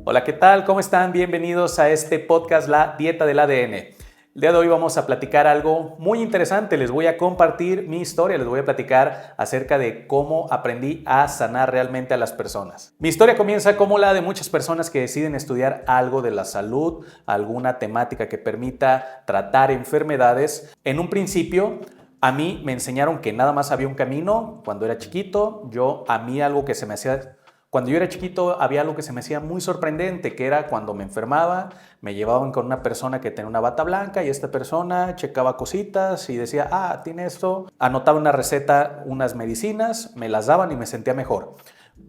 Hola, ¿qué tal? ¿Cómo están? Bienvenidos a este podcast, La Dieta del ADN. El día de hoy vamos a platicar algo muy interesante. Les voy a compartir mi historia, les voy a platicar acerca de cómo aprendí a sanar realmente a las personas. Mi historia comienza como la de muchas personas que deciden estudiar algo de la salud, alguna temática que permita tratar enfermedades. En un principio, a mí me enseñaron que nada más había un camino. Cuando era chiquito, cuando yo era chiquito había algo que se me hacía muy sorprendente, que era cuando me enfermaba, me llevaban con una persona que tenía una bata blanca y esta persona checaba cositas y decía, tiene esto, anotaba una receta, unas medicinas, me las daban y me sentía mejor.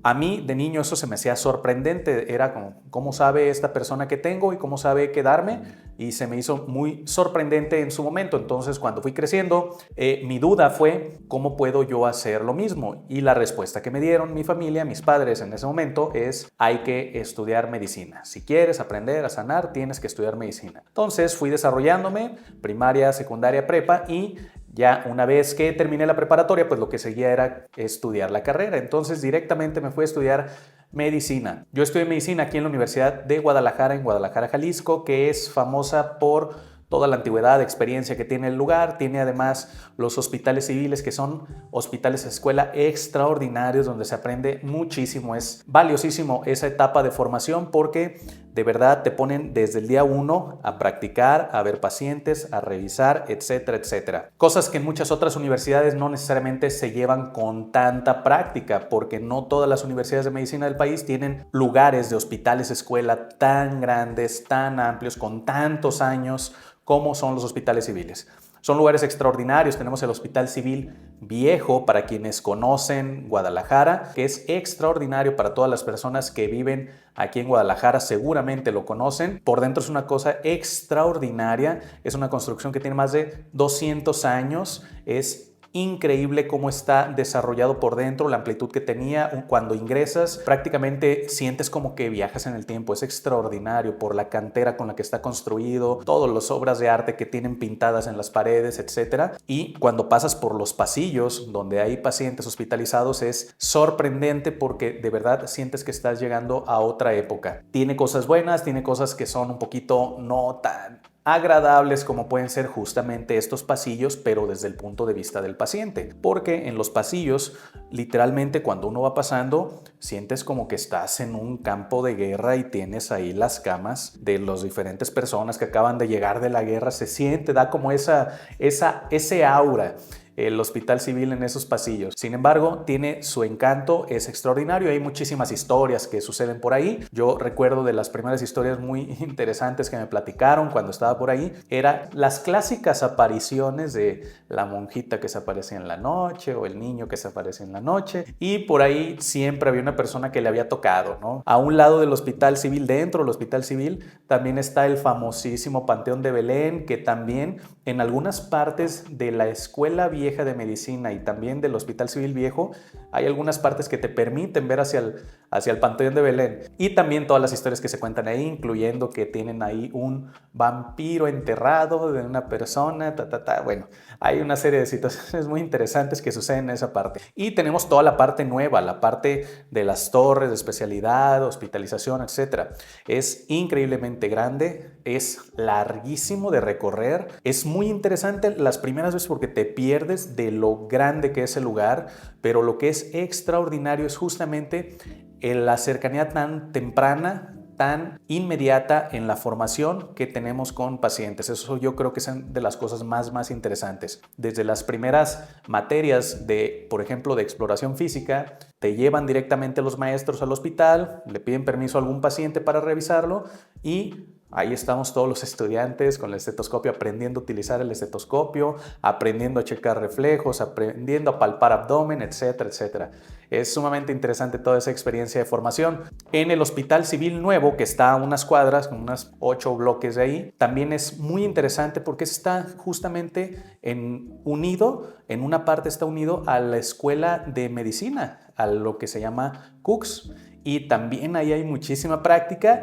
A mí de niño eso se me hacía sorprendente, era como, ¿cómo sabe esta persona que tengo y cómo sabe qué darme? Y se me hizo muy sorprendente en su momento. Entonces, cuando fui creciendo, mi duda fue, ¿cómo puedo yo hacer lo mismo? Y la respuesta que me dieron mi familia, mis padres en ese momento es, hay que estudiar medicina. Si quieres aprender a sanar, tienes que estudiar medicina. Entonces, fui desarrollándome, primaria, secundaria, prepa, y ya una vez que terminé la preparatoria, pues lo que seguía era estudiar la carrera. Entonces directamente me fui a estudiar medicina. Yo estudié medicina aquí en la Universidad de Guadalajara, en Guadalajara, Jalisco, que es famosa por toda la antigüedad, experiencia que tiene el lugar. Tiene además los hospitales civiles, que son hospitales de escuela extraordinarios, donde se aprende muchísimo. Es valiosísimo esa etapa de formación porque de verdad te ponen desde el día 1 a practicar, a ver pacientes, a revisar, etcétera, etcétera. Cosas que en muchas otras universidades no necesariamente se llevan con tanta práctica, porque no todas las universidades de medicina del país tienen lugares de hospitales de escuela tan grandes, tan amplios, con tantos años como son los hospitales civiles. Son lugares extraordinarios. Tenemos el Hospital Civil Viejo, para quienes conocen Guadalajara, que es extraordinario para todas las personas que viven aquí en Guadalajara, seguramente lo conocen. Por dentro es una cosa extraordinaria. Es una construcción que tiene más de 200 años. Es increíble cómo está desarrollado por dentro, la amplitud que tenía. Cuando ingresas, prácticamente sientes como que viajas en el tiempo. Es extraordinario por la cantera con la que está construido, todas las obras de arte que tienen pintadas en las paredes, etcétera. Y cuando pasas por los pasillos donde hay pacientes hospitalizados, es sorprendente porque de verdad sientes que estás llegando a otra época. Tiene cosas buenas, tiene cosas que son un poquito no tan agradables como pueden ser justamente estos pasillos, pero desde el punto de vista del paciente, porque en los pasillos literalmente cuando uno va pasando sientes como que estás en un campo de guerra y tienes ahí las camas de las diferentes personas que acaban de llegar de la guerra. Se siente, da como ese aura el hospital civil en esos pasillos. Sin embargo, tiene su encanto, es extraordinario. Hay muchísimas historias que suceden por ahí. Yo recuerdo de las primeras historias muy interesantes que me platicaron cuando estaba por ahí, eran las clásicas apariciones de la monjita que se aparece en la noche o el niño que se aparece en la noche, y por ahí siempre había una persona que le había tocado, ¿no? A un lado del hospital civil, dentro del hospital civil, también está el famosísimo Panteón de Belén, que también en algunas partes de la escuela vieja de medicina y también del Hospital Civil Viejo hay algunas partes que te permiten ver hacia el Panteón de Belén, y también todas las historias que se cuentan ahí, incluyendo que tienen ahí un vampiro enterrado de una persona, Bueno, hay una serie de situaciones muy interesantes que suceden en esa parte. Y tenemos toda la parte nueva, la parte de las torres de especialidad, hospitalización, etcétera. Es increíblemente grande, es larguísimo de recorrer, es muy interesante las primeras veces porque te pierdes de lo grande que es el lugar, pero lo que es extraordinario es justamente la cercanía tan temprana, tan inmediata en la formación que tenemos con pacientes. Eso yo creo que es de las cosas más interesantes. Desde las primeras materias de, por ejemplo, de exploración física, te llevan directamente los maestros al hospital, le piden permiso a algún paciente para revisarlo y ahí estamos todos los estudiantes con el estetoscopio, aprendiendo a utilizar el estetoscopio, aprendiendo a checar reflejos, aprendiendo a palpar abdomen, etcétera, etcétera. Es sumamente interesante toda esa experiencia de formación. En el Hospital Civil Nuevo, que está a unas cuadras, con unas 8 bloques de ahí, también es muy interesante porque está justamente unido, en una parte está unido a la Escuela de Medicina, a lo que se llama CUCS. Y también ahí hay muchísima práctica.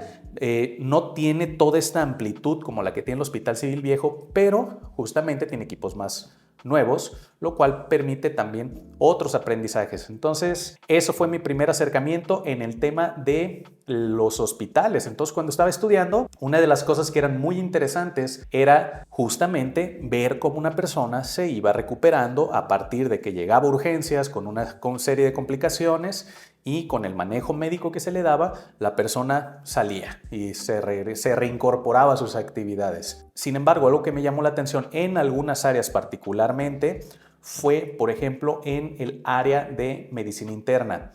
No tiene toda esta amplitud como la que tiene el Hospital Civil Viejo, pero justamente tiene equipos más nuevos, lo cual permite también otros aprendizajes. Entonces, eso fue mi primer acercamiento en el tema de los hospitales. Entonces, cuando estaba estudiando, una de las cosas que eran muy interesantes era justamente ver cómo una persona se iba recuperando a partir de que llegaba a urgencias con una serie de complicaciones, y con el manejo médico que se le daba, la persona salía y se reincorporaba a sus actividades. Sin embargo, algo que me llamó la atención en algunas áreas particularmente fue, por ejemplo, en el área de medicina interna.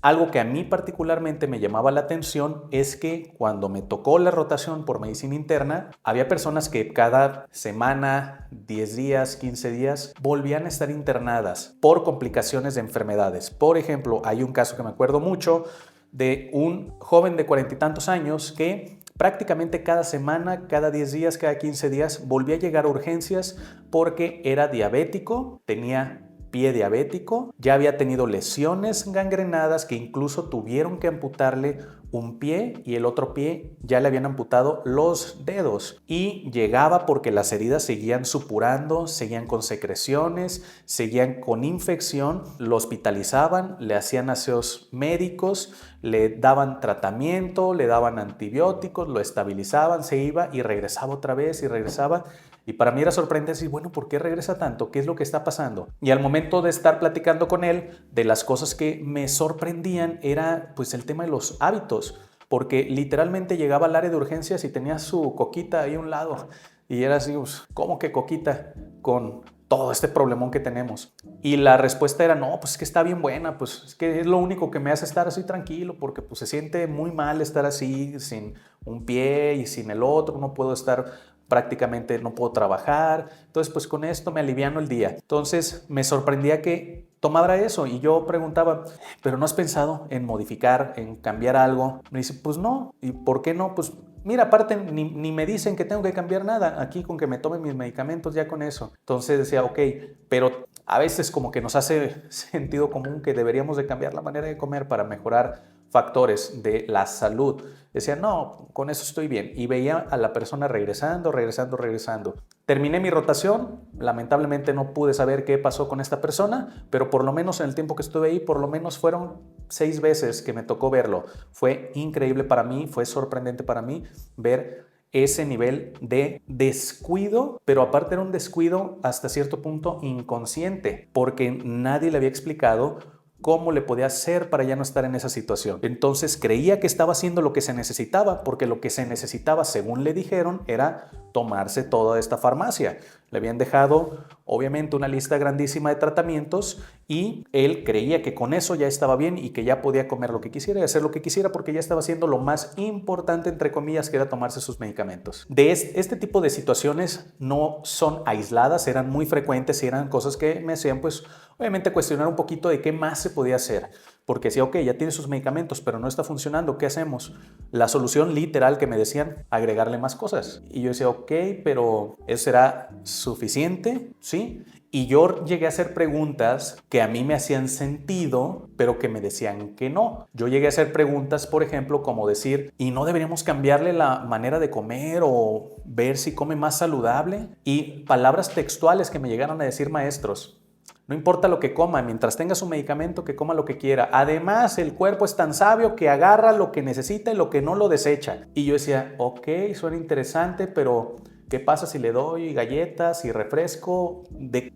Algo que a mí particularmente me llamaba la atención es que cuando me tocó la rotación por medicina interna, había personas que cada semana, 10 días, 15 días, volvían a estar internadas por complicaciones de enfermedades. Por ejemplo, hay un caso que me acuerdo mucho de un joven de 40 y tantos años que prácticamente cada semana, cada 10 días, cada 15 días, volvía a llegar a urgencias porque era diabético, tenía pie diabético, ya había tenido lesiones gangrenadas que incluso tuvieron que amputarle un pie y el otro pie ya le habían amputado los dedos, y llegaba porque las heridas seguían supurando, seguían con secreciones, seguían con infección, lo hospitalizaban, le hacían aseos médicos, le daban tratamiento, le daban antibióticos, lo estabilizaban, se iba y regresaba otra vez y regresaba. Y para mí era sorprendente decir, bueno, ¿por qué regresa tanto? ¿Qué es lo que está pasando? Y al momento de estar platicando con él, de las cosas que me sorprendían era pues el tema de los hábitos, porque literalmente llegaba al área de urgencias y tenía su coquita ahí a un lado. Y era así, pues, ¿cómo que coquita? Con todo este problemón que tenemos. Y la respuesta era, no, pues es que está bien buena, pues es que es lo único que me hace estar así tranquilo, porque pues se siente muy mal estar así, sin un pie y sin el otro, no puedo estar prácticamente, no puedo trabajar, entonces pues con esto me aliviano el día. Entonces me sorprendía que tomara eso y yo preguntaba, ¿pero no has pensado en modificar, en cambiar algo? Me dice, pues no. ¿Y por qué no? Pues mira, aparte ni me dicen que tengo que cambiar nada, aquí con que me tome mis medicamentos ya con eso. Entonces decía, ok, pero a veces como que nos hace sentido común que deberíamos de cambiar la manera de comer para mejorar factores de la salud. Decía, no, con eso estoy bien. Y veía a la persona regresando. Terminé mi rotación. Lamentablemente no pude saber qué pasó con esta persona, pero por lo menos en el tiempo que estuve ahí, por lo menos fueron 6 veces que me tocó verlo. Fue increíble para mí, fue sorprendente para mí ver ese nivel de descuido, pero aparte era un descuido hasta cierto punto inconsciente, porque nadie le había explicado cómo le podía hacer para ya no estar en esa situación. Entonces creía que estaba haciendo lo que se necesitaba, porque lo que se necesitaba, según le dijeron, era tomarse toda esta farmacia. Le habían dejado, obviamente, una lista grandísima de tratamientos y él creía que con eso ya estaba bien y que ya podía comer lo que quisiera y hacer lo que quisiera porque ya estaba haciendo lo más importante, entre comillas, que era tomarse sus medicamentos. De este tipo de situaciones no son aisladas, eran muy frecuentes y eran cosas que me hacían, pues, obviamente cuestionar un poquito de qué más se podía hacer. Porque decía, ok, ya tiene sus medicamentos, pero no está funcionando, ¿qué hacemos? La solución literal que me decían, agregarle más cosas. Y yo decía, ok, pero ¿eso será suficiente? ¿Sí? Y yo llegué a hacer preguntas que a mí me hacían sentido, pero que me decían que no. Yo llegué a hacer preguntas, por ejemplo, como decir, ¿y no deberíamos cambiarle la manera de comer o ver si come más saludable? Y palabras textuales que me llegaron a decir maestros. No importa lo que coma, mientras tenga su medicamento, que coma lo que quiera. Además, el cuerpo es tan sabio que agarra lo que necesita y lo que no lo desecha. Y yo decía, ok, suena interesante, pero ¿qué pasa si le doy galletas y refresco?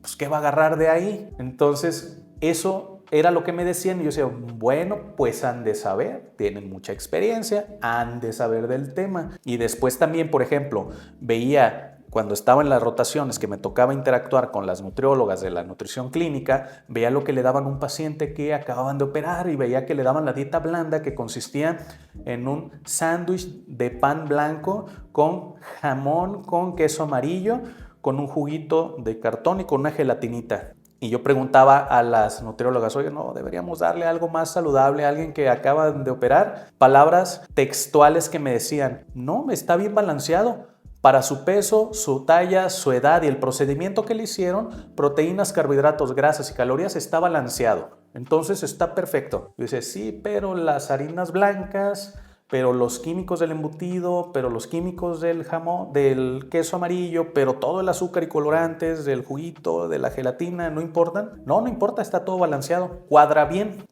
Pues, ¿qué va a agarrar de ahí? Entonces, eso era lo que me decían y yo decía, bueno, pues han de saber, tienen mucha experiencia, han de saber del tema. Y después también, por ejemplo, veía cuando estaba en las rotaciones que me tocaba interactuar con las nutriólogas de la nutrición clínica, veía lo que le daban a un paciente que acababan de operar y veía que le daban la dieta blanda, que consistía en un sándwich de pan blanco con jamón, con queso amarillo, con un juguito de cartón y con una gelatinita. Y yo preguntaba a las nutriólogas, oye, no, deberíamos darle algo más saludable a alguien que acaba de operar. Palabras textuales que me decían, no, está bien balanceado. Para su peso, su talla, su edad y el procedimiento que le hicieron, proteínas, carbohidratos, grasas y calorías está balanceado. Entonces está perfecto. Yo decía, sí, pero las harinas blancas, pero los químicos del embutido, pero los químicos del jamón, del queso amarillo, pero todo el azúcar y colorantes, del juguito, de la gelatina, ¿no importan? No, no importa, está todo balanceado. Cuadra bien,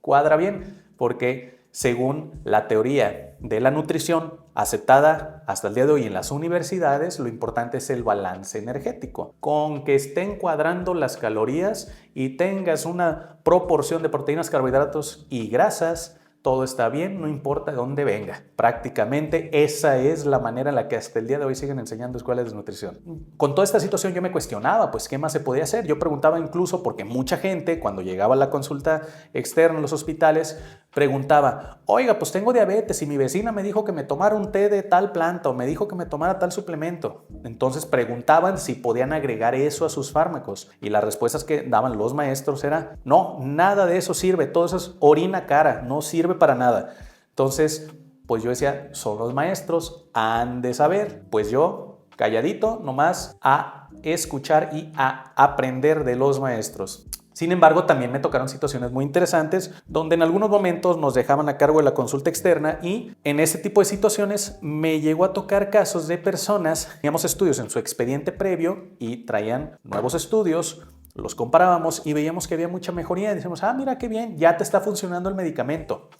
porque según la teoría de la nutrición aceptada hasta el día de hoy en las universidades, lo importante es el balance energético. Con que estén cuadrando las calorías y tengas una proporción de proteínas, carbohidratos y grasas, todo está bien, no importa de dónde venga. Prácticamente esa es la manera en la que hasta el día de hoy siguen enseñando escuelas de nutrición. Con toda esta situación yo me cuestionaba, pues, ¿qué más se podía hacer? Yo preguntaba incluso porque mucha gente, cuando llegaba a la consulta externa en los hospitales, preguntaba, oiga, pues tengo diabetes y mi vecina me dijo que me tomara un té de tal planta o me dijo que me tomara tal suplemento. Entonces preguntaban si podían agregar eso a sus fármacos y las respuestas que daban los maestros era, no, nada de eso sirve, todo eso es orina cara, no sirve para nada. Entonces, pues yo decía, son los maestros, han de saber. Pues yo, calladito, nomás a escuchar y a aprender de los maestros. Sin embargo, también me tocaron situaciones muy interesantes donde en algunos momentos nos dejaban a cargo de la consulta externa y en ese tipo de situaciones me llegó a tocar casos de personas, teníamos estudios en su expediente previo y traían nuevos estudios, los comparábamos y veíamos que había mucha mejoría y decíamos, mira qué bien, ya te está funcionando el medicamento.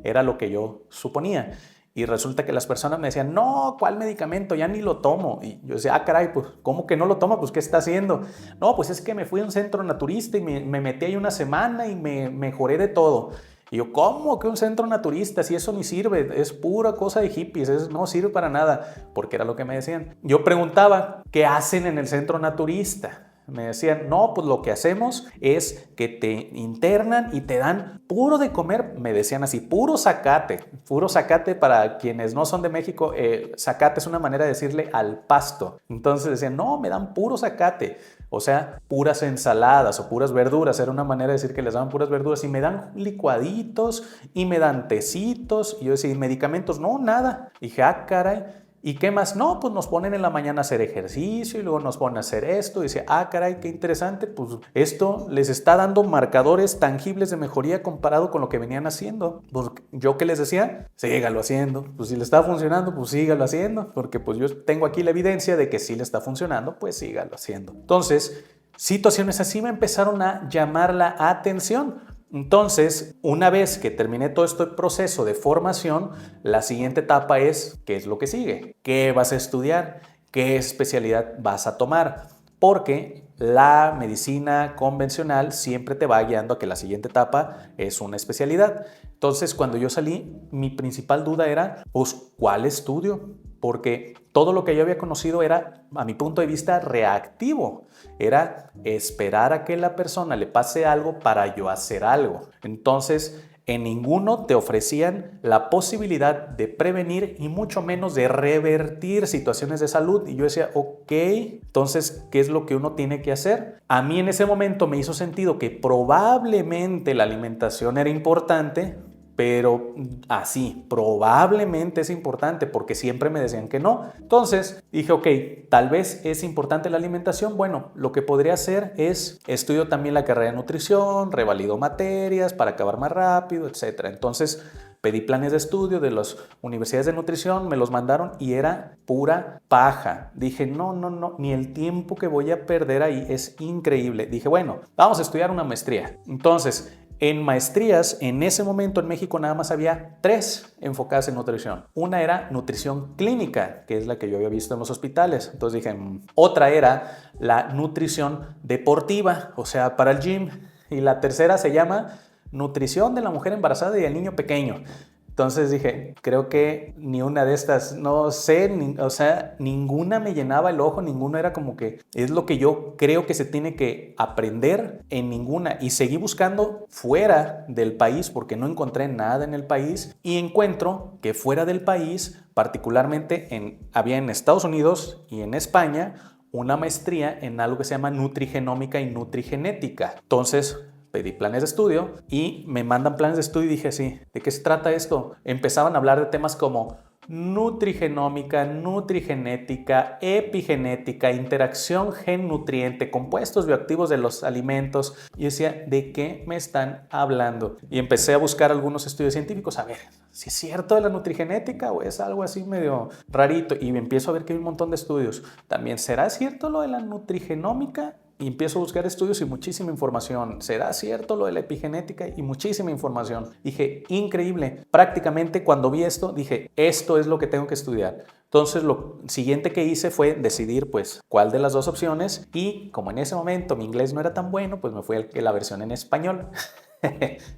Era lo que yo suponía. Y resulta que las personas me decían, no, ¿cuál medicamento? Ya ni lo tomo. Y yo decía, caray, pues, ¿cómo que no lo toma? Pues, ¿qué está haciendo? No, pues es que me fui a un centro naturista y me metí ahí una semana y me mejoré de todo. Y yo, ¿cómo que un centro naturista? Si eso ni sirve, es pura cosa de hippies, no sirve para nada. Porque era lo que me decían. Yo preguntaba, ¿qué hacen en el centro naturista? Me decían, no, pues lo que hacemos es que te internan y te dan puro de comer, me decían así, puro zacate para quienes no son de México, zacate es una manera de decirle al pasto. Entonces decían, no, me dan puro zacate, o sea, puras ensaladas o puras verduras, era una manera de decir que les daban puras verduras y me dan licuaditos y me dan tecitos y yo decía, ¿y medicamentos? No, nada. Y dije, caray. ¿Y qué más? No, pues nos ponen en la mañana a hacer ejercicio y luego nos ponen a hacer esto. Y dice, caray, qué interesante. Pues esto les está dando marcadores tangibles de mejoría comparado con lo que venían haciendo. Pues yo, ¿qué les decía? Sígalo haciendo. Pues si le está funcionando, pues sígalo haciendo. Porque pues yo tengo aquí la evidencia de que sí le está funcionando, pues sígalo haciendo. Entonces, situaciones así me empezaron a llamar la atención. Entonces, una vez que terminé todo este proceso de formación, la siguiente etapa es, ¿qué es lo que sigue? ¿Qué vas a estudiar? ¿Qué especialidad vas a tomar? Porque la medicina convencional siempre te va guiando a que la siguiente etapa es una especialidad. Entonces, cuando yo salí, mi principal duda era, pues, ¿cuál estudio? Porque todo lo que yo había conocido era, a mi punto de vista, reactivo. Era esperar a que la persona le pase algo para yo hacer algo. Entonces, en ninguno te ofrecían la posibilidad de prevenir y mucho menos de revertir situaciones de salud. Y yo decía, ok, entonces, ¿qué es lo que uno tiene que hacer? A mí en ese momento me hizo sentido que probablemente la alimentación era importante, pero así, probablemente es importante porque siempre me decían que no. Entonces dije, ok, tal vez es importante la alimentación. Bueno, lo que podría hacer es estudio también la carrera de nutrición, revalido materias para acabar más rápido, etc. Entonces pedí planes de estudio de las universidades de nutrición, me los mandaron y era pura paja. Dije, no, ni el tiempo que voy a perder ahí es increíble. Dije, bueno, vamos a estudiar una maestría. Entonces, en maestrías, en ese momento en México nada más había 3 enfocadas en nutrición. Una era nutrición clínica, que es la que yo había visto en los hospitales. Entonces dije, otra era la nutrición deportiva, o sea, para el gym. Y la tercera se llama nutrición de la mujer embarazada y el niño pequeño. Entonces dije, creo que ni una de estas, no sé, o sea, ninguna me llenaba el ojo, ninguna era como que es lo que yo creo que se tiene que aprender en ninguna. Y seguí buscando fuera del país porque no encontré nada en el país y encuentro que fuera del país, particularmente había en Estados Unidos y en España, una maestría en algo que se llama nutrigenómica y nutrigenética. Entonces, pedí planes de estudio y me mandan planes de estudio y dije, sí, ¿de qué se trata esto? Empezaban a hablar de temas como nutrigenómica, nutrigenética, epigenética, interacción gen-nutriente, compuestos bioactivos de los alimentos. Y decía, ¿de qué me están hablando? Y empecé a buscar algunos estudios científicos, a ver si es cierto de la nutrigenética o es algo así medio rarito. Y empiezo a ver que hay un montón de estudios. También, ¿será cierto lo de la nutrigenómica? Y empiezo a buscar estudios y muchísima información. ¿Será cierto lo de la epigenética? Y muchísima información. Dije, increíble. Prácticamente cuando vi esto, dije, esto es lo que tengo que estudiar. Entonces lo siguiente que hice fue decidir pues cuál de las dos opciones, y como en ese momento mi inglés no era tan bueno, pues me fui a la versión en español.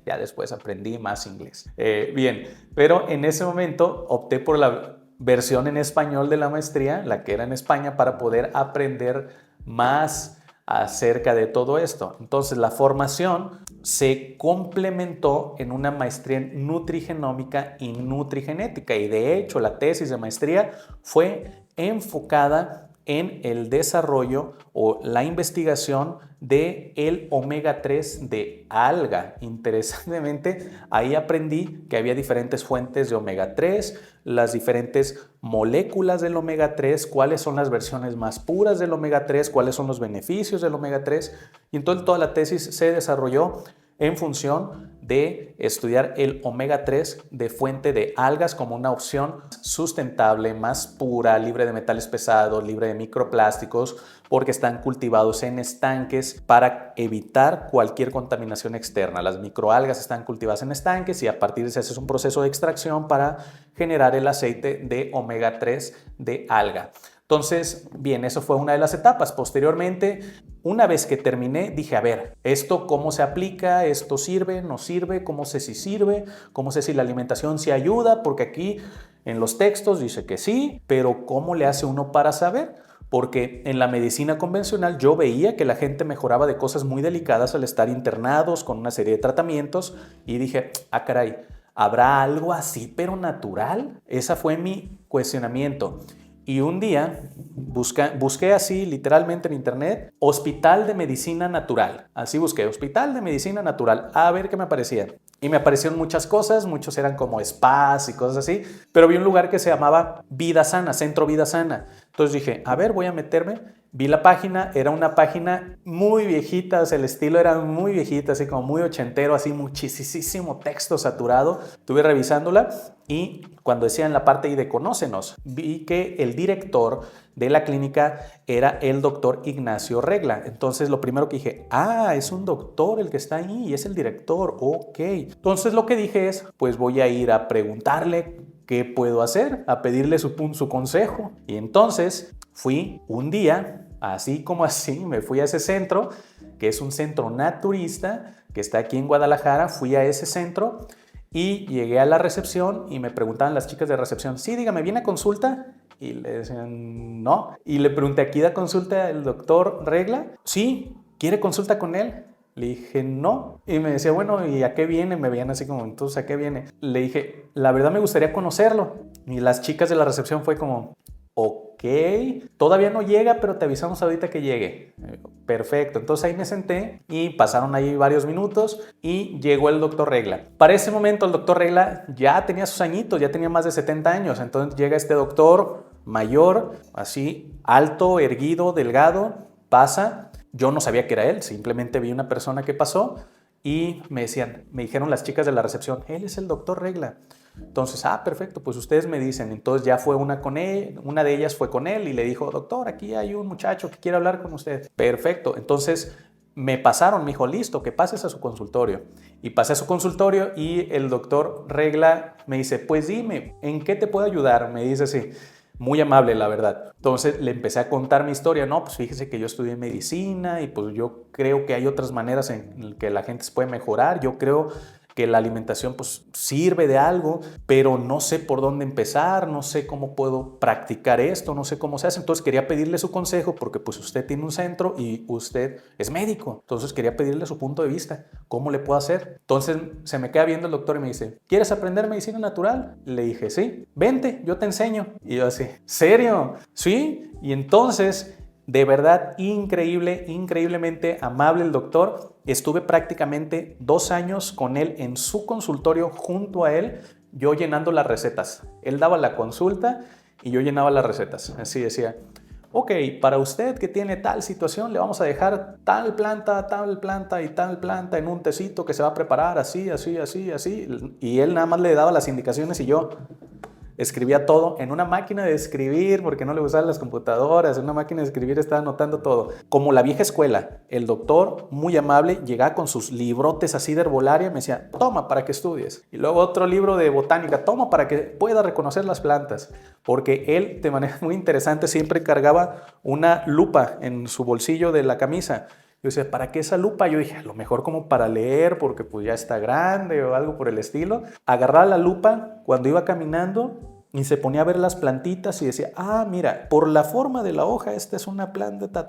Ya después aprendí más inglés. Bien, pero en ese momento opté por la versión en español de la maestría, la que era en España, para poder aprender más acerca de todo esto. Entonces la formación se complementó en una maestría en nutrigenómica y nutrigenética, y de hecho la tesis de maestría fue enfocada en el desarrollo o la investigación de el omega 3 de alga. Interesantemente, ahí aprendí que había diferentes fuentes de omega 3, las diferentes moléculas del omega 3, cuáles son las versiones más puras del omega 3, cuáles son los beneficios del omega 3. Y entonces toda la tesis se desarrolló en función de estudiar el omega 3 de fuente de algas como una opción sustentable, más pura, libre de metales pesados, libre de microplásticos, porque están cultivados en estanques para evitar cualquier contaminación externa. Las microalgas están cultivadas en estanques y a partir de eso hace un proceso de extracción para generar el aceite de omega 3 de alga. Entonces, bien, eso fue una de las etapas. Posteriormente, una vez que terminé, dije, a ver, ¿esto cómo se aplica? ¿Esto sirve? ¿No sirve? ¿Cómo sé si sirve? ¿Cómo sé si la alimentación sí ayuda? Porque aquí en los textos dice que sí, pero ¿cómo le hace uno para saber? Porque en la medicina convencional yo veía que la gente mejoraba de cosas muy delicadas al estar internados con una serie de tratamientos, y dije, ah, caray, ¿habrá algo así pero natural? Ese fue mi cuestionamiento. Y un día busqué así literalmente en internet, Hospital de Medicina Natural. Así busqué, Hospital de Medicina Natural, a ver qué me aparecía. Y me aparecieron muchas cosas, muchos eran como spas y cosas así, pero vi un lugar que se llamaba Vida Sana, Centro Vida Sana. Entonces dije, a ver, voy a meterme. Vi la página, era una página muy viejita, o sea, el estilo era muy viejita, así como muy ochentero, así muchísimo texto saturado. Estuve revisándola y cuando decía en la parte ahí de Conócenos, vi que el director de la clínica era el doctor Ignacio Regla. Entonces lo primero que dije, ah, es un doctor el que está ahí y es el director, ok. Entonces lo que dije es, pues voy a ir a preguntarle qué puedo hacer, a pedirle su consejo. Y entonces fui un día, así como así, me fui a ese centro, que es un centro naturista, que está aquí en Guadalajara. Fui a ese centro y llegué a la recepción y me preguntaban las chicas de recepción, sí, dígame, ¿viene a consulta? Y le decían, no. Y le pregunté, ¿aquí da consulta el doctor Regla? Sí, ¿quiere consulta con él? Le dije, no. Y me decía, bueno, ¿y a qué viene? Me veían así como, entonces, ¿a qué viene? Le dije, la verdad me gustaría conocerlo. Y las chicas de la recepción fue como, ok, todavía no llega, pero te avisamos ahorita que llegue. Perfecto, entonces ahí me senté y pasaron ahí varios minutos y llegó el doctor Regla. Para ese momento el doctor Regla ya tenía sus añitos, ya tenía más de 70 años. Entonces llega este doctor mayor, así, alto, erguido, delgado, pasa. Yo no sabía que era él, simplemente vi una persona que pasó y me dijeron las chicas de la recepción, él es el doctor Regla. Entonces, perfecto, pues ustedes me dicen. Entonces ya fue una con él, una de ellas fue con él y le dijo, doctor, aquí hay un muchacho que quiere hablar con usted. Perfecto, entonces me pasaron, me dijo, listo, que pases a su consultorio. Y pasé a su consultorio y el doctor Regla me dice, pues dime, ¿en qué te puedo ayudar? Me dice así. Muy amable, la verdad. Entonces le empecé a contar mi historia. No, pues fíjese que yo estudié medicina y pues yo creo que hay otras maneras en que la gente se puede mejorar. Yo creo que la alimentación pues sirve de algo, pero no sé por dónde empezar, no sé cómo puedo practicar esto, no sé cómo se hace. Entonces quería pedirle su consejo porque pues usted tiene un centro y usted es médico. Entonces quería pedirle su punto de vista, ¿cómo le puedo hacer? Entonces se me queda viendo el doctor y me dice, ¿quieres aprender medicina natural? Le dije, sí, vente, yo te enseño. Y yo así, ¿serio? Sí. Y entonces, de verdad, increíblemente amable el doctor. Estuve prácticamente 2 años con él en su consultorio junto a él. yo llenando las recetas. Él daba la consulta y yo llenaba las recetas. Así decía, ok, para usted que tiene tal situación, le vamos a dejar tal planta y tal planta en un tecito que se va a preparar así, así, así, así. Y él nada más le daba las indicaciones y yo escribía todo en una máquina de escribir, porque no le gustaban las computadoras, en una máquina de escribir estaba anotando todo. Como la vieja escuela, el doctor, muy amable, llegaba con sus librotes así de herbolaria, me decía, toma para que estudies. Y luego otro libro de botánica, toma para que pueda reconocer las plantas. Porque él, de manera muy interesante, siempre cargaba una lupa en su bolsillo de la camisa. Yo decía, ¿para qué esa lupa? Yo dije, a lo mejor como para leer, porque pues ya está grande o algo por el estilo. Agarraba la lupa cuando iba caminando y se ponía a ver las plantitas y decía, ah, mira, por la forma de la hoja, esta es una planta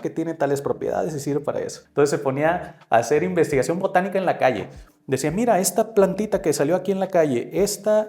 que tiene tales propiedades y sirve para eso. Entonces se ponía a hacer investigación botánica en la calle. Decía, mira, esta plantita que salió aquí en la calle, esta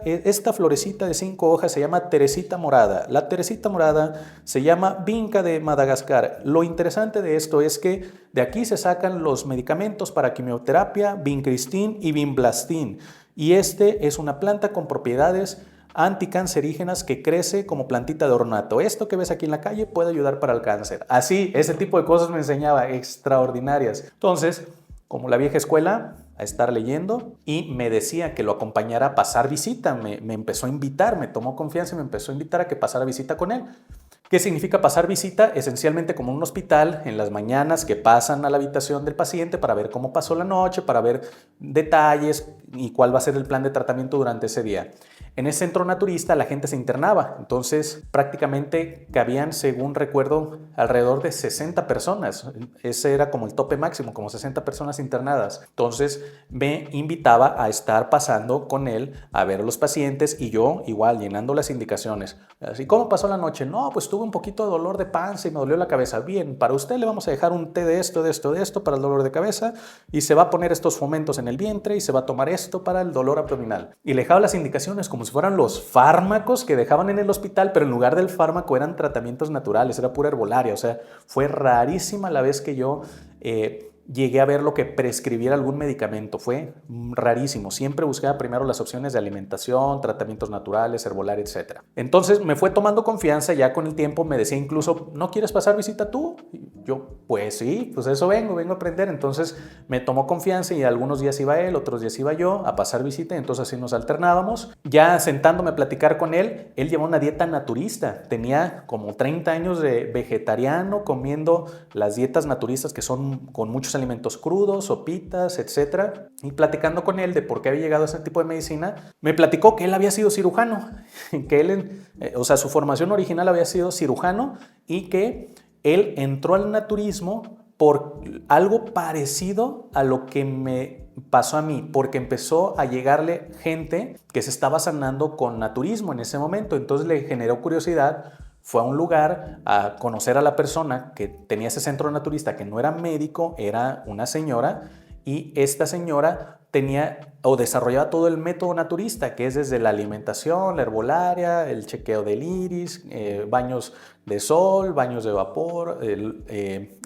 florecita de 5 hojas se llama Teresita morada. La Teresita morada se llama Vinca de Madagascar. Lo interesante de esto es que de aquí se sacan los medicamentos para quimioterapia, vincristin y vinblastin. Y este es una planta con propiedades anticancerígenas que crece como plantita de ornato. Esto que ves aquí en la calle puede ayudar para el cáncer. Así, ese tipo de cosas me enseñaba, extraordinarias. Entonces, como la vieja escuela, a estar leyendo y me decía que lo acompañara a pasar visita. Me empezó a invitar, me tomó confianza y me empezó a invitar a que pasara visita con él. ¿Qué significa pasar visita? Esencialmente como un hospital, en las mañanas que pasan a la habitación del paciente para ver cómo pasó la noche, para ver detalles y cuál va a ser el plan de tratamiento durante ese día. En ese centro naturista la gente se internaba, entonces prácticamente cabían, según recuerdo, alrededor de 60 personas. Ese era como el tope máximo, como 60 personas internadas. Entonces me invitaba a estar pasando con él a ver a los pacientes y yo igual llenando las indicaciones. Así, ¿cómo pasó la noche? No, pues tuve un poquito de dolor de panza y me dolió la cabeza. Bien, para usted le vamos a dejar un té de esto para el dolor de cabeza y se va a poner estos fomentos en el vientre y se va a tomar esto para el dolor abdominal. Y le dejaba las indicaciones como si fueran los fármacos que dejaban en el hospital, pero en lugar del fármaco eran tratamientos naturales, era pura herbolaria. O sea, fue rarísima la vez que yo llegué a ver lo que prescribiera algún medicamento. Fue rarísimo. Siempre buscaba primero las opciones de alimentación, tratamientos naturales, herbolaria, etc. Entonces me fue tomando confianza. Ya con el tiempo me decía incluso, ¿no quieres pasar visita tú? Y yo, pues sí, pues eso vengo a aprender. Entonces me tomó confianza y algunos días iba él, otros días iba yo a pasar visita. Entonces así nos alternábamos. Ya sentándome a platicar con él, él llevaba una dieta naturista. Tenía como 30 años de vegetariano, comiendo las dietas naturistas que son con muchos alimentos crudos, sopitas, etc. Y platicando con él de por qué había llegado a ese tipo de medicina, me platicó que él había sido cirujano, que él, o sea, su formación original había sido cirujano y que él entró al naturismo por algo parecido a lo que me pasó a mí, porque empezó a llegarle gente que se estaba sanando con naturismo en ese momento. Entonces le generó curiosidad. Fue a un lugar a conocer a la persona que tenía ese centro naturista, que no era médico, era una señora, y esta señora tenía o desarrollaba todo el método naturista, que es desde la alimentación, la herbolaria, el chequeo del iris, baños de sol, baños de vapor,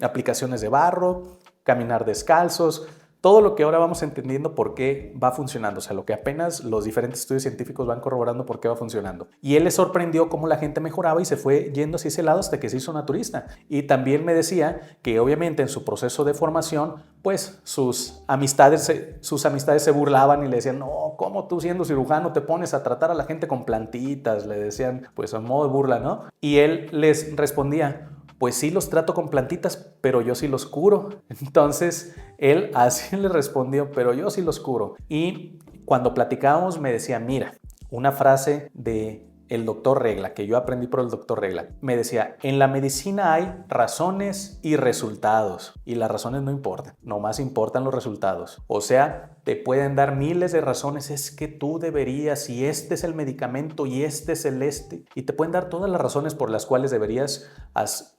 aplicaciones de barro, caminar descalzos. Todo lo que ahora vamos entendiendo por qué va funcionando, o sea, lo que apenas los diferentes estudios científicos van corroborando por qué va funcionando. Y él le sorprendió cómo la gente mejoraba y se fue yendo hacia ese lado hasta que se hizo naturista. Y también me decía que obviamente en su proceso de formación, pues sus amistades se burlaban y le decían, no, ¿cómo tú siendo cirujano te pones a tratar a la gente con plantitas? Le decían, pues a modo de burla, ¿no? Y él les respondía, pues sí los trato con plantitas, pero yo sí los curo. Entonces él así le respondió, pero yo sí los curo. Y cuando platicábamos me decía, mira, una frase de el doctor Regla, que yo aprendí por el doctor Regla, me decía, en la medicina hay razones y resultados, y las razones no importan, nomás importan los resultados. O sea, te pueden dar miles de razones, es que tú deberías, y este es el medicamento, y este es el y te pueden dar todas las razones por las cuales deberías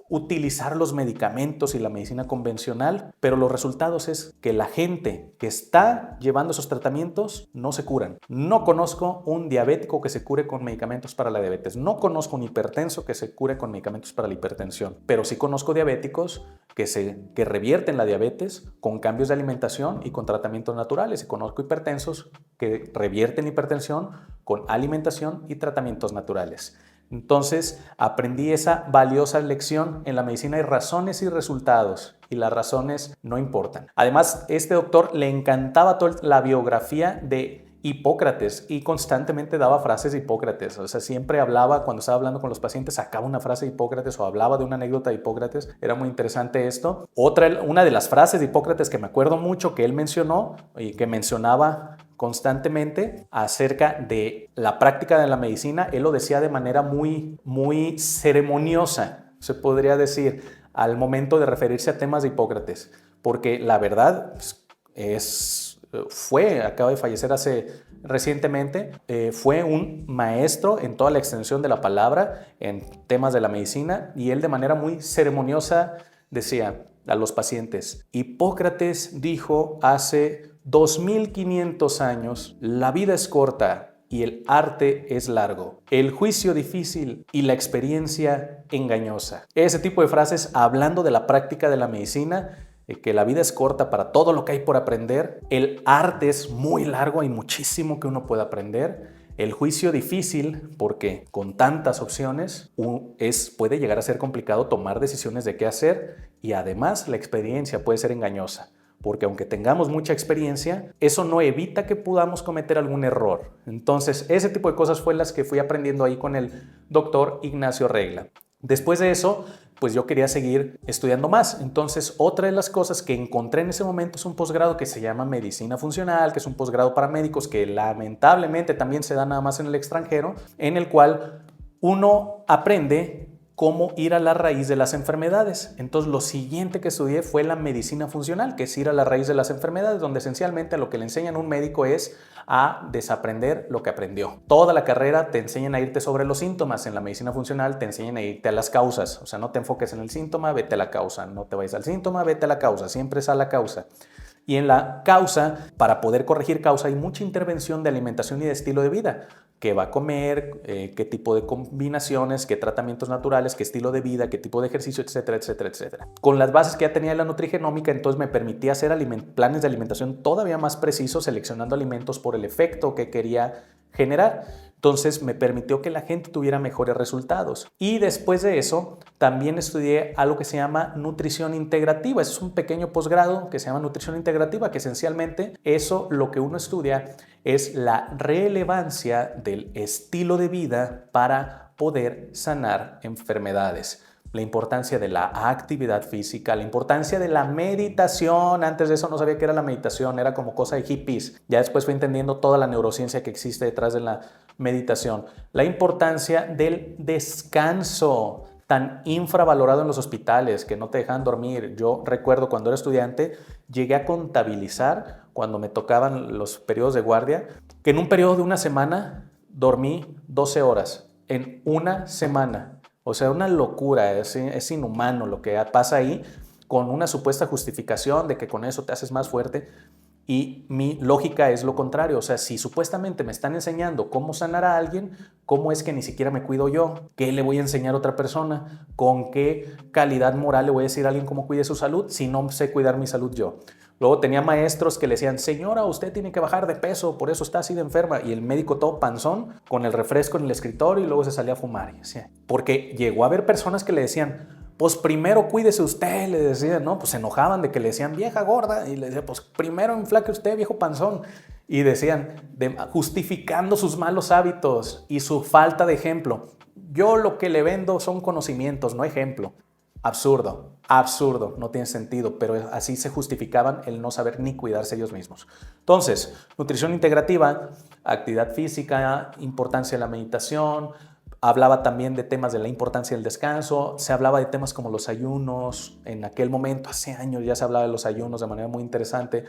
utilizar los medicamentos y la medicina convencional, pero los resultados es que la gente que está llevando esos tratamientos no se curan. No conozco un diabético que se cure con medicamentos para la diabetes, no conozco un hipertenso que se cure con medicamentos para la hipertensión, pero sí conozco diabéticos que revierten la diabetes con cambios de alimentación y con tratamientos naturales. Y conozco hipertensos que revierten hipertensión con alimentación y tratamientos naturales. Entonces aprendí esa valiosa lección: en la medicina hay razones y resultados, y las razones no importan. Además, este doctor le encantaba toda la biografía de Hipócrates y constantemente daba frases de Hipócrates. O sea, siempre hablaba, cuando estaba hablando con los pacientes, sacaba una frase de Hipócrates o hablaba de una anécdota de Hipócrates. Era muy interesante esto. Una de las frases de Hipócrates que me acuerdo mucho que él mencionó y que mencionaba constantemente acerca de la práctica de la medicina, él lo decía de manera muy ceremoniosa, se podría decir, al momento de referirse a temas de Hipócrates, porque la verdad acaba de fallecer recientemente, fue un maestro en toda la extensión de la palabra en temas de la medicina, y él de manera muy ceremoniosa decía a los pacientes: Hipócrates dijo hace 2500 años, la vida es corta y el arte es largo, el juicio difícil y la experiencia engañosa. Ese tipo de frases hablando de la práctica de la medicina, que la vida es corta para todo lo que hay por aprender, el arte es muy largo, hay muchísimo que uno puede aprender, el juicio difícil porque con tantas opciones puede llegar a ser complicado tomar decisiones de qué hacer, y además la experiencia puede ser engañosa, porque aunque tengamos mucha experiencia, eso no evita que podamos cometer algún error. Entonces, ese tipo de cosas fue las que fui aprendiendo ahí con el doctor Ignacio Regla. Después de eso, pues yo quería seguir estudiando más. Entonces, otra de las cosas que encontré en ese momento es un posgrado que se llama Medicina Funcional, que es un posgrado para médicos que lamentablemente también se da nada más en el extranjero, en el cual uno aprende cómo ir a la raíz de las enfermedades. Entonces, lo siguiente que estudié fue la medicina funcional, que es ir a la raíz de las enfermedades, donde esencialmente lo que le enseñan a un médico es a desaprender lo que aprendió. Toda la carrera te enseñan a irte sobre los síntomas. En la medicina funcional te enseñan a irte a las causas. O sea, no te enfoques en el síntoma, vete a la causa. No te vayas al síntoma, vete a la causa. Siempre es a la causa. Y en la causa, para poder corregir causa, hay mucha intervención de alimentación y de estilo de vida. ¿Qué va a comer? ¿Qué tipo de combinaciones? ¿Qué tratamientos naturales? ¿Qué estilo de vida? ¿Qué tipo de ejercicio? Etcétera, etcétera, etcétera. Con las bases que ya tenía de la nutrigenómica, entonces me permitía hacer planes de alimentación todavía más precisos, seleccionando alimentos por el efecto que quería generar. Entonces me permitió que la gente tuviera mejores resultados. Y después de eso también estudié algo que se llama nutrición integrativa. Es un pequeño posgrado que se llama nutrición integrativa, que esencialmente eso lo que uno estudia es la relevancia del estilo de vida para poder sanar enfermedades. La importancia de la actividad física, la importancia de la meditación. Antes de eso no sabía qué era la meditación, era como cosa de hippies. Ya después fui entendiendo toda la neurociencia que existe detrás de la meditación. La importancia del descanso, tan infravalorado en los hospitales, que no te dejan dormir. Yo recuerdo cuando era estudiante, llegué a contabilizar, cuando me tocaban los periodos de guardia, que en un periodo de una semana dormí 12 horas. En una semana. O sea, una locura, es inhumano lo que pasa ahí, con una supuesta justificación de que con eso te haces más fuerte. Y mi lógica es lo contrario. O sea, si supuestamente me están enseñando cómo sanar a alguien, ¿cómo es que ni siquiera me cuido yo? ¿Qué le voy a enseñar a otra persona? ¿Con qué calidad moral le voy a decir a alguien cómo cuide su salud si no sé cuidar mi salud yo? Luego tenía maestros que le decían: señora, usted tiene que bajar de peso, por eso está así de enferma. Y el médico todo panzón, con el refresco en el escritorio, y luego se salía a fumar. Porque llegó a haber personas que le decían: pues primero cuídese usted, le decían, ¿no? Pues se enojaban de que le decían vieja gorda, y le decían: pues primero inflaque usted, viejo panzón. Y decían, justificando sus malos hábitos y su falta de ejemplo. Yo lo que le vendo son conocimientos, no ejemplo. Absurdo, absurdo, no tiene sentido, pero así se justificaban el no saber ni cuidarse ellos mismos. Entonces, nutrición integrativa, actividad física, importancia de la meditación. Hablaba también de temas de la importancia del descanso, se hablaba de temas como los ayunos. En aquel momento, hace años, ya se hablaba de los ayunos de manera muy interesante,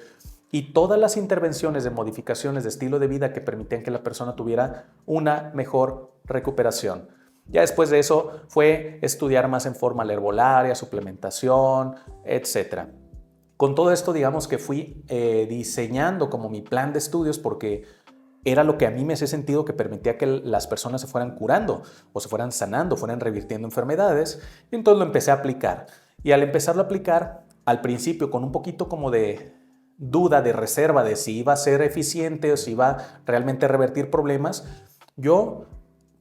y todas las intervenciones de modificaciones de estilo de vida que permitían que la persona tuviera una mejor recuperación. Ya después de eso fue estudiar más en forma la herbolaria, suplementación, etc. Con todo esto, digamos que fui diseñando como mi plan de estudios, porque era lo que a mí me hacía sentido, que permitía que las personas se fueran curando o se fueran sanando, fueran revirtiendo enfermedades. Y entonces lo empecé a aplicar. Y al empezarlo a aplicar, al principio con un poquito como de duda, de reserva de si iba a ser eficiente o si iba realmente a revertir problemas, yo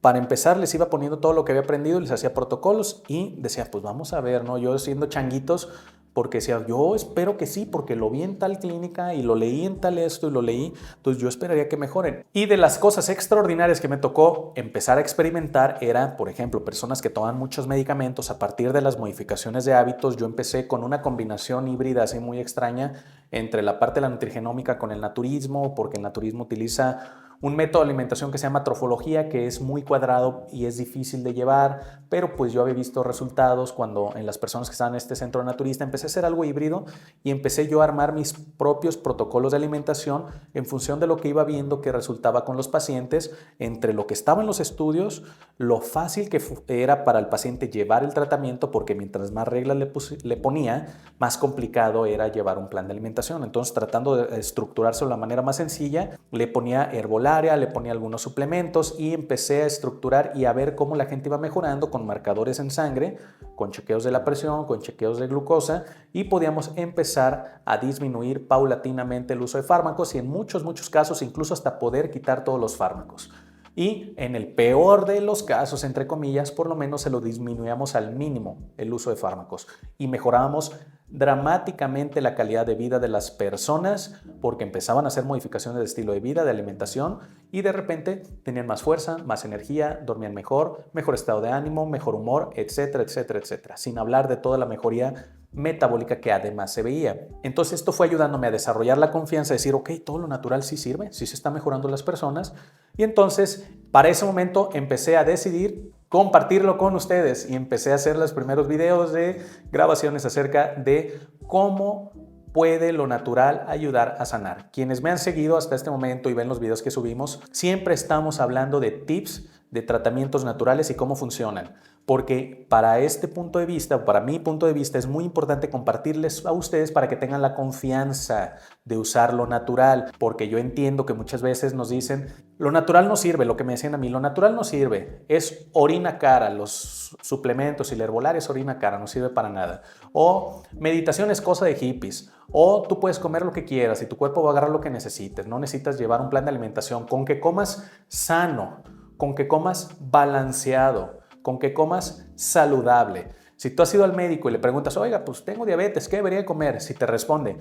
para empezar les iba poniendo todo lo que había aprendido, les hacía protocolos y decía, pues vamos a ver, ¿no? Yo siendo changuitos, porque decía, yo espero que sí, porque lo vi en tal clínica y lo leí en tal esto y lo leí, entonces yo esperaría que mejoren. Y de las cosas extraordinarias que me tocó empezar a experimentar era, por ejemplo, personas que toman muchos medicamentos. A partir de las modificaciones de hábitos, yo empecé con una combinación híbrida así muy extraña entre la parte de la nutrigenómica con el naturismo, porque el naturismo utiliza un método de alimentación que se llama trofología, que es muy cuadrado y es difícil de llevar, pero pues yo había visto resultados cuando en las personas que estaban en este centro naturista empecé a hacer algo híbrido y empecé yo a armar mis propios protocolos de alimentación en función de lo que iba viendo que resultaba con los pacientes, entre lo que estaba en los estudios, lo fácil que era para el paciente llevar el tratamiento, porque mientras más reglas le ponía, más complicado era llevar un plan de alimentación. Entonces, tratando de estructurarse de la manera más sencilla, le ponía herbolaria, le ponía algunos suplementos y empecé a estructurar y a ver cómo la gente iba mejorando con marcadores en sangre, con chequeos de la presión, con chequeos de glucosa, y podíamos empezar a disminuir paulatinamente el uso de fármacos y en muchos casos incluso hasta poder quitar todos los fármacos. Y en el peor de los casos, entre comillas, por lo menos se lo disminuíamos al mínimo el uso de fármacos y mejorábamos dramáticamente la calidad de vida de las personas porque empezaban a hacer modificaciones de estilo de vida, de alimentación y de repente tenían más fuerza, más energía, dormían mejor, mejor estado de ánimo, mejor humor, etcétera, etcétera, etcétera. Sin hablar de toda la mejoría metabólica que además se veía. Entonces esto fue ayudándome a desarrollar la confianza, de decir, ok, todo lo natural sí sirve, sí se está mejorando las personas. Y entonces para ese momento empecé a decidir compartirlo con ustedes y empecé a hacer los primeros videos de grabaciones acerca de cómo puede lo natural ayudar a sanar. Quienes me han seguido hasta este momento y ven los videos que subimos, siempre estamos hablando de tips de tratamientos naturales y cómo funcionan. Porque para este punto de vista, para mi punto de vista, es muy importante compartirles a ustedes para que tengan la confianza de usar lo natural. Porque yo entiendo que muchas veces nos dicen, lo natural no sirve, lo que me decían a mí, lo natural no sirve, es orina cara, los suplementos y la herbolaria es orina cara, no sirve para nada. O meditación es cosa de hippies. O tú puedes comer lo que quieras y tu cuerpo va a agarrar lo que necesites. No necesitas llevar un plan de alimentación. Con que comas sano, con que comas balanceado, con que comas saludable. Si tú has ido al médico y le preguntas, oiga, pues tengo diabetes, ¿qué debería comer? Si te responde,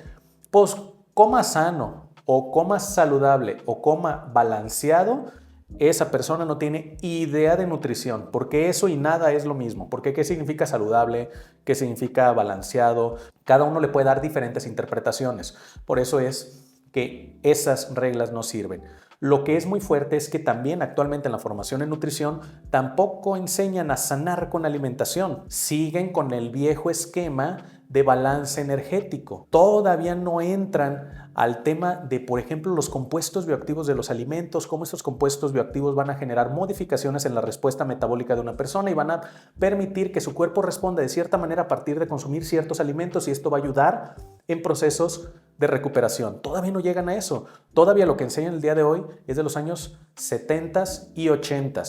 pues coma sano o coma saludable o coma balanceado, esa persona no tiene idea de nutrición, porque eso y nada es lo mismo. Porque ¿qué significa saludable? ¿Qué significa balanceado? Cada uno le puede dar diferentes interpretaciones. Por eso es que esas reglas no sirven. Lo que es muy fuerte es que también actualmente en la formación en nutrición tampoco enseñan a sanar con alimentación. Siguen con el viejo esquema de balance energético. Todavía no entran al tema de, por ejemplo, los compuestos bioactivos de los alimentos, cómo estos compuestos bioactivos van a generar modificaciones en la respuesta metabólica de una persona y van a permitir que su cuerpo responda de cierta manera a partir de consumir ciertos alimentos y esto va a ayudar en procesos de recuperación. Todavía no llegan a eso. Todavía lo que enseñan el día de hoy es de los años 70 y 80.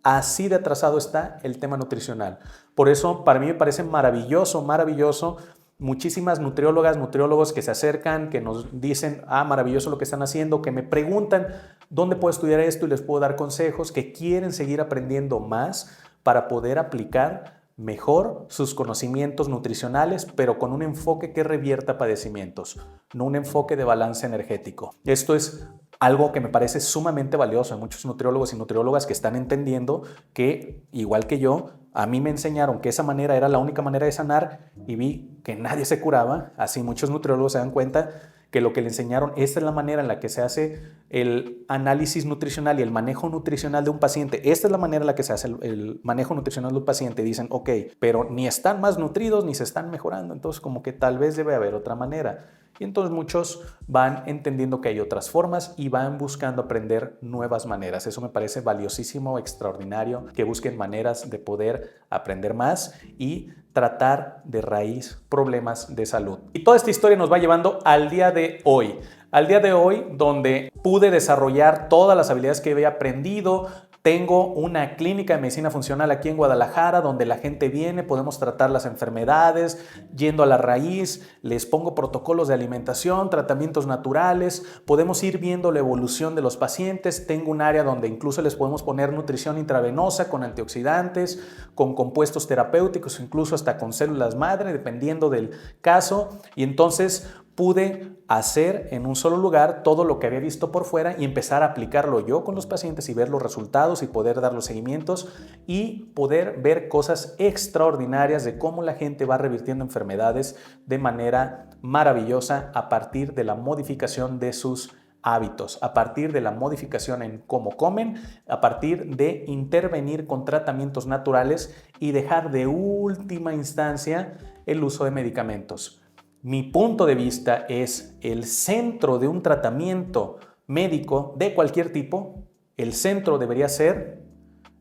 Así de atrasado está el tema nutricional. Por eso para mí me parece maravilloso muchísimas nutriólogas, nutriólogos que se acercan, que nos dicen, maravilloso lo que están haciendo, que me preguntan dónde puedo estudiar esto y les puedo dar consejos, que quieren seguir aprendiendo más para poder aplicar mejor sus conocimientos nutricionales, pero con un enfoque que revierta padecimientos, no un enfoque de balance energético. Esto es algo que me parece sumamente valioso. Hay muchos nutriólogos y nutriólogas que están entendiendo que, igual que yo, a mí me enseñaron que esa manera era la única manera de sanar y vi que nadie se curaba. Así muchos nutriólogos se dan cuenta que lo que le enseñaron, esta es la manera en la que se hace el análisis nutricional y el manejo nutricional de un paciente. Esta es la manera en la que se hace el manejo nutricional de un paciente. Y dicen, ok, pero ni están más nutridos ni se están mejorando. Entonces, como que tal vez debe haber otra manera. Y entonces muchos van entendiendo que hay otras formas y van buscando aprender nuevas maneras. Eso me parece valiosísimo, extraordinario, que busquen maneras de poder aprender más y tratar de raíz problemas de salud. Y toda esta historia nos va llevando al día de hoy. Al día de hoy, donde pude desarrollar todas las habilidades que había aprendido, Tengo una clínica de medicina funcional aquí en Guadalajara donde la gente viene, podemos tratar las enfermedades, yendo a la raíz, les pongo protocolos de alimentación, tratamientos naturales, podemos ir viendo la evolución de los pacientes. Tengo un área donde incluso les podemos poner nutrición intravenosa con antioxidantes, con compuestos terapéuticos, incluso hasta con células madre, dependiendo del caso. Y entonces pude hacer en un solo lugar todo lo que había visto por fuera y empezar a aplicarlo yo con los pacientes y ver los resultados y poder dar los seguimientos y poder ver cosas extraordinarias de cómo la gente va revirtiendo enfermedades de manera maravillosa a partir de la modificación de sus hábitos, a partir de la modificación en cómo comen, a partir de intervenir con tratamientos naturales y dejar de última instancia el uso de medicamentos. Mi punto de vista es el centro de un tratamiento médico de cualquier tipo, el centro debería ser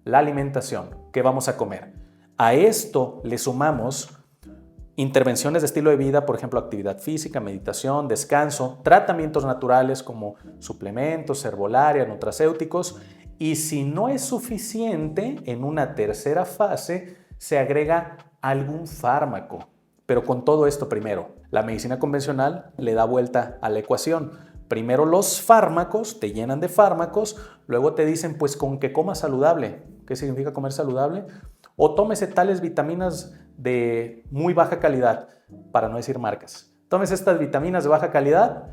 la alimentación, qué vamos a comer. A esto le sumamos intervenciones de estilo de vida, por ejemplo, actividad física, meditación, descanso, tratamientos naturales como suplementos, herbolaria, nutracéuticos, y si no es suficiente, en una tercera fase se agrega algún fármaco. Pero con todo esto primero, la medicina convencional le da vuelta a la ecuación. Primero los fármacos, te llenan de fármacos, luego te dicen pues con que comas saludable. ¿Qué significa comer saludable? O tómese tales vitaminas de muy baja calidad, para no decir marcas. Tómese estas vitaminas de baja calidad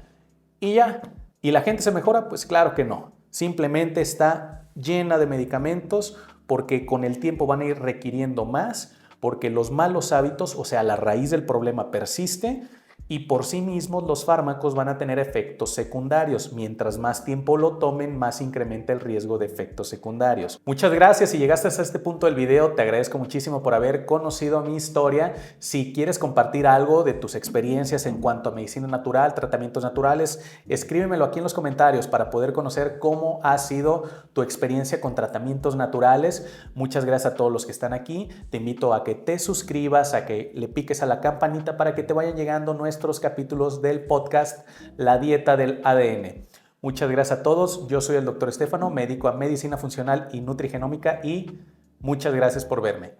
y ya. ¿Y la gente se mejora? Pues claro que no. Simplemente está llena de medicamentos porque con el tiempo van a ir requiriendo más, porque los malos hábitos, o sea, la raíz del problema persiste y por sí mismos los fármacos van a tener efectos secundarios. Mientras más tiempo lo tomen, más incrementa el riesgo de efectos secundarios. Muchas gracias. Si llegaste hasta este punto del video, te agradezco muchísimo por haber conocido mi historia. Si quieres compartir algo de tus experiencias en cuanto a medicina natural, tratamientos naturales, escríbemelo aquí en los comentarios para poder conocer cómo ha sido tu experiencia con tratamientos naturales. Muchas gracias a todos los que están aquí. Te invito a que te suscribas, a que le piques a la campanita para que te vayan llegando nuestros capítulos del podcast La Dieta del ADN. Muchas gracias a todos. Yo soy el Dr. Estefano, médico en medicina funcional y nutrigenómica, y muchas gracias por verme.